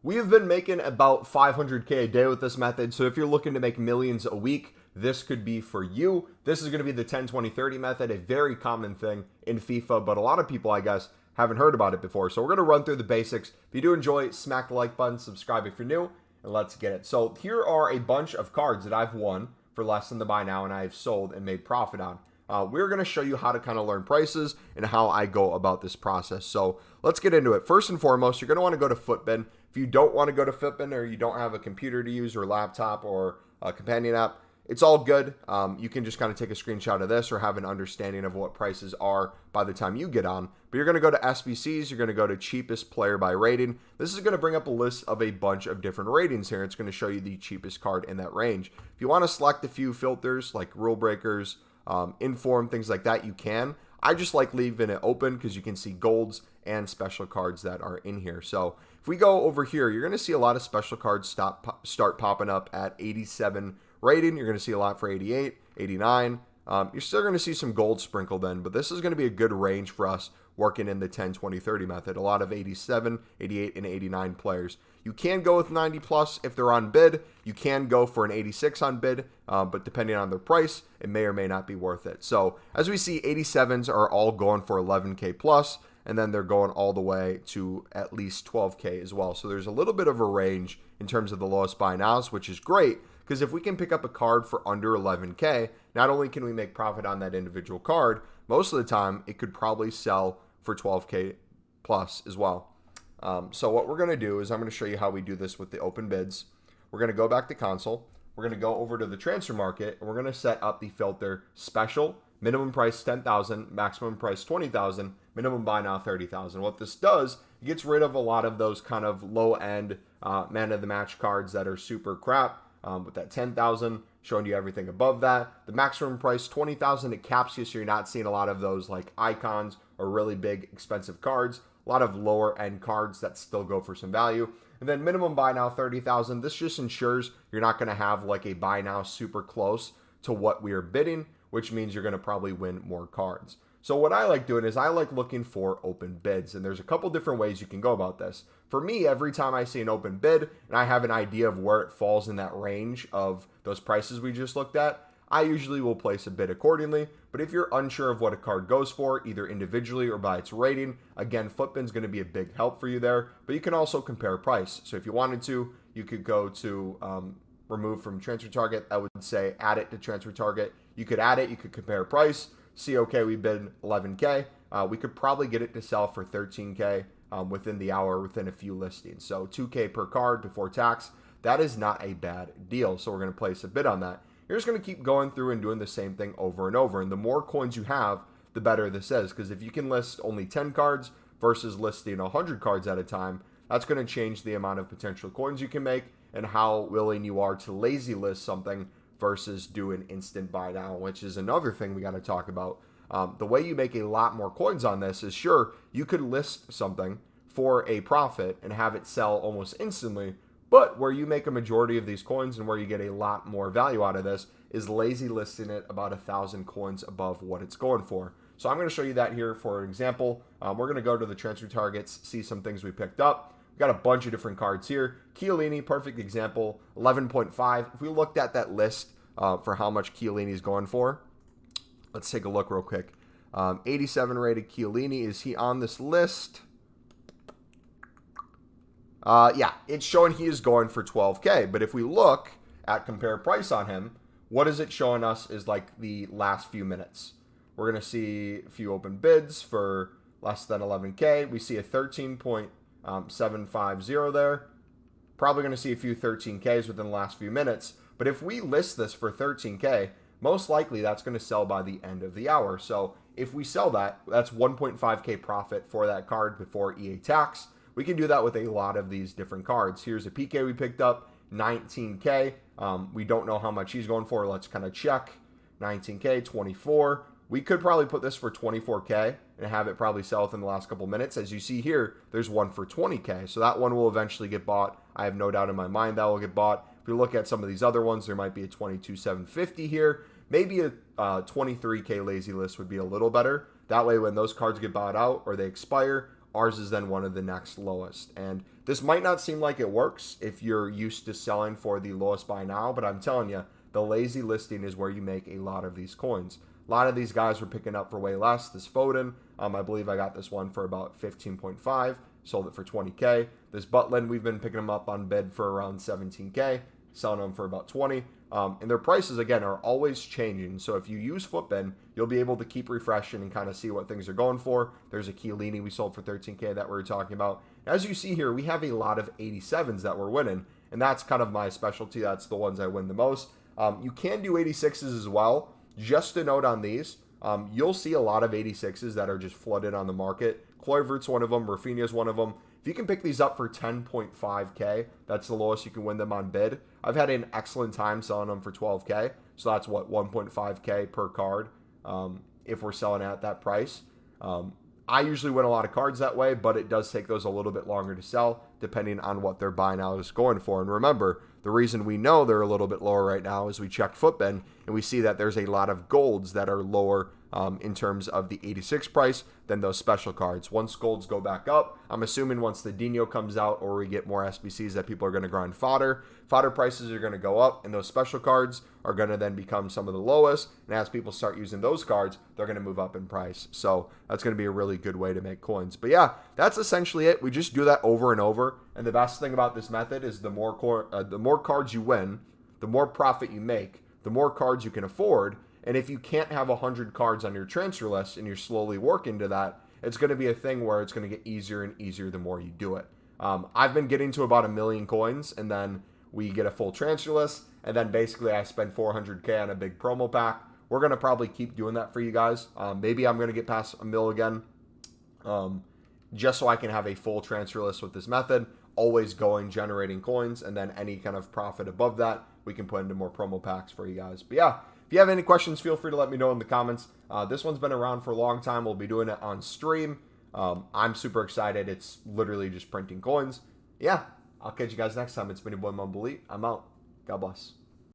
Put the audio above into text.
We have been making about 500K a day with this method, so if you're looking to make millions a week, this could be for you. This is going to be the 10, 20, 30 method, a very common thing in FIFA, but a lot of people, I guess, haven't heard about it before. So we're going to run through the basics. If you do enjoy, smack the like button, subscribe if you're new, and let's get it. So here are a bunch of cards that I've won for less than the buy now and I've sold and made profit on. We're going to show you how to kind of learn prices and how I go about this process. So let's get into it. First and foremost, you're going to want to go to Footbin. If you don't want to go to Footbin or you don't have a computer to use or laptop or a companion app, it's all good. You can just kind of take a screenshot of this or have an understanding of what prices are by the time you get on. But you're going to go to SBCs. You're going to go to cheapest player by rating. This is going to bring up a list of a bunch of different ratings here. It's going to show you the cheapest card in that range. If you want to select a few filters like rule breakers, inform, things like that, you can. I just like leaving it open because you can see golds and special cards that are in here. So if we go over here, you're going to see a lot of special cards start popping up at 87 rating. You're going to see a lot for 88, 89. You're still going to see some gold sprinkled in, but this is going to be a good range for us working in the 10, 20, 30 method. A lot of 87, 88, and 89 players. You can go with 90 plus if they're on bid. You can go for an 86 on bid, but depending on their price, it may or may not be worth it. So as we see, 87s are all going for 11K plus, and then they're going all the way to at least 12K as well. So there's a little bit of a range in terms of the lowest buy nows, which is great because if we can pick up a card for under 11K, not only can we make profit on that individual card, most of the time it could probably sell for 12K plus as well. So what we're going to do is I'm going to show you how we do this with the open bids. We're going to go back to console. We're going to go over to the transfer market, and we're going to set up the filter special, minimum price 10,000, maximum price 20,000, minimum buy now 30,000. What this does, it gets rid of a lot of those kind of low end man of the match cards that are super crap. With that 10,000 showing you everything above that. The maximum price 20,000, it caps you, so you're not seeing a lot of those like icons or really big expensive cards. A lot of lower end cards that still go for some value. And then minimum buy now 30,000. This just ensures you're not going to have like a buy now super close to what we are bidding, which means you're going to probably win more cards. So what I like doing is I like looking for open bids, and there's a couple different ways you can go about this. For me, every time I see an open bid and I have an idea of where it falls in that range of those prices we just looked at, I usually will place a bid accordingly. But if you're unsure of what a card goes for, either individually or by its rating, again, Footbin's going to be a big help for you there. But you can also compare price. So if you wanted to, you could go to remove from transfer target. I would say add it to transfer target. You could add it. You could compare price. See, okay, we bid 11K. We could probably get it to sell for 13K within the hour, within a few listings. So 2K per card before tax. That is not a bad deal. So we're going to place a bid on that. You're just going to keep going through and doing the same thing over and over. And the more coins you have, the better this is. Because if you can list only 10 cards versus listing 100 cards at a time, that's going to change the amount of potential coins you can make and how willing you are to lazy list something versus do an instant buy now, which is another thing we got to talk about. The way you make a lot more coins on this is, sure, you could list something for a profit and have it sell almost instantly, but where you make a majority of these coins and where you get a lot more value out of this is lazy listing it about 1,000 coins above what it's going for. So I'm going to show you that here for an example. We're going to go to the transfer targets, see some things we picked up. We've got a bunch of different cards here. Chiellini, perfect example, 11.5. If we looked at that list for how much Chiellini is going for, let's take a look real quick. 87 rated Chiellini, is he on this list? Yeah, it's showing he is going for 12K. But if we look at compare price on him, what is it showing us is like the last few minutes. We're going to see a few open bids for less than 11K. We see a 13.750 there. Probably going to see a few 13Ks within the last few minutes. But if we list this for 13K, most likely that's going to sell by the end of the hour. So if we sell that, that's 1.5K profit for that card before EA tax. We can do that with a lot of these different cards. Here's a PK we picked up, 19K. We don't know how much he's going for. Let's kind of check. 19K, 24. We could probably put this for 24K and have it probably sell within the last couple minutes. As you see here, there's one for 20K. So that one will eventually get bought. I have no doubt in my mind that will get bought. If you look at some of these other ones, there might be a 22,750 here. Maybe a 23K lazy list would be a little better. That way, when those cards get bought out or they expire, ours is then one of the next lowest. And This might not seem like it works if you're used to selling for the lowest buy now, but I'm telling you, the lazy listing is where you make a lot of these coins. A lot of these guys were picking up for way less. This Foden, I believe I got this one for about 15.5, sold it for 20K. This Butland, we've been picking them up on bid for around 17K, selling them for about 20. And their prices, again, are always changing. So if you use Footbin, you'll be able to keep refreshing and kind of see what things are going for. There's a Chiellini we sold for 13K that we were talking about. As you see here, we have a lot of 87s that we're winning, and that's kind of my specialty. That's the ones I win the most. You can do 86s as well. Just a note on these, you'll see a lot of 86s that are just flooded on the market. Kluivert's one of them. Rafinha's one of them. If you can pick these up for 10.5K, that's the lowest you can win them on bid. I've had an excellent time selling them for 12K. So that's what, 1.5K per card if we're selling at that price. I usually win a lot of cards that way, but it does take those a little bit longer to sell depending on what their buy now is going for. And remember, the reason we know they're a little bit lower right now is we checked Footbin and we see that there's a lot of golds that are lower in terms of the 86 price than those special cards. Once golds go back up, I'm assuming once the Dino comes out or we get more SBCs that people are going to grind fodder prices are going to go up, and those special cards are going to then become some of the lowest. And as people start using those cards, they're going to move up in price. So that's going to be a really good way to make coins. But yeah, that's essentially it. We just do that over and over. And the best thing about this method is the more cards you win, the more profit you make, the more cards you can afford. And if you can't have 100 cards on your transfer list and you're slowly working to that, it's going to be a thing where it's going to get easier and easier the more you do it. I've been getting to about 1 million coins, and then we get a full transfer list, and then basically I spend 400K on a big promo pack. We're going to probably keep doing that for you guys. Maybe I'm going to get past 1 mil again, just so I can have a full transfer list with this method, always going, generating coins, and then any kind of profit above that, we can put into more promo packs for you guys. But yeah, if you have any questions, feel free to let me know in the comments. This one's been around for a long time. We'll be doing it on stream. I'm super excited. It's literally just printing coins. Yeah, I'll catch you guys next time. It's been your boy MumboElite. I'm out. God bless.